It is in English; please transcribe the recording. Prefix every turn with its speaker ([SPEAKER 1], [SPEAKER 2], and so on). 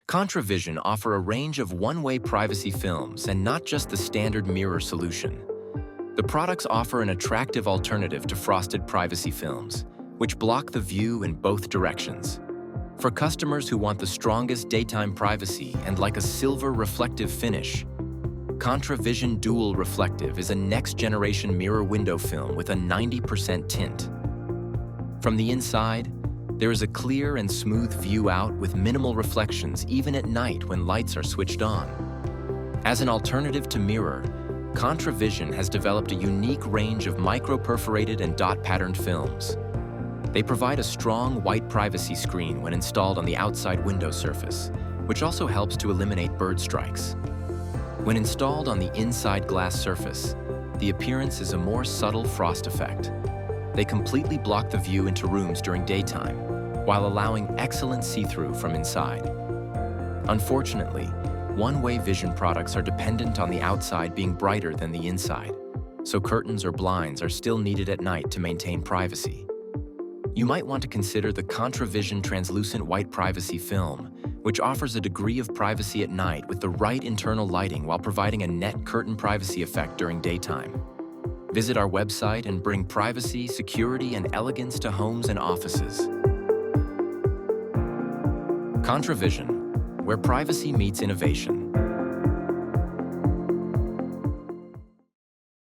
[SPEAKER 1] Contra Vision offer a range of one-way privacy films and not just the standard mirror solution. The products offer an attractive alternative to frosted privacy films, which block the view in both directions. For customers who want the strongest daytime privacy and like a silver reflective finish, Contra Vision Dual Reflective is a next-generation mirror window film with a 90% tint. From the inside, there is a clear and smooth view out with minimal reflections even at night when lights are switched on. As an alternative to mirror, Contra Vision has developed a unique range of micro-perforated and dot pattern films. They provide a strong white privacy screen when installed on the outside window surface, which also helps to eliminate bird strikes. When installed on the inside glass surface, the appearance is a more subtle frost effect. They completely block the view into rooms during daytime, while allowing excellent see-through from inside. Unfortunately, one-way vision products are dependent on the outside being brighter than the inside, so curtains or blinds are still needed at night to maintain privacy. You might want to consider the Contra Vision Translucent White Privacy Film, which offers a degree of privacy at night with the right internal lighting while providing a net curtain privacy effect during daytime. Visit our website and bring privacy, security, and elegance to homes and offices. Contra Vision, where privacy meets innovation.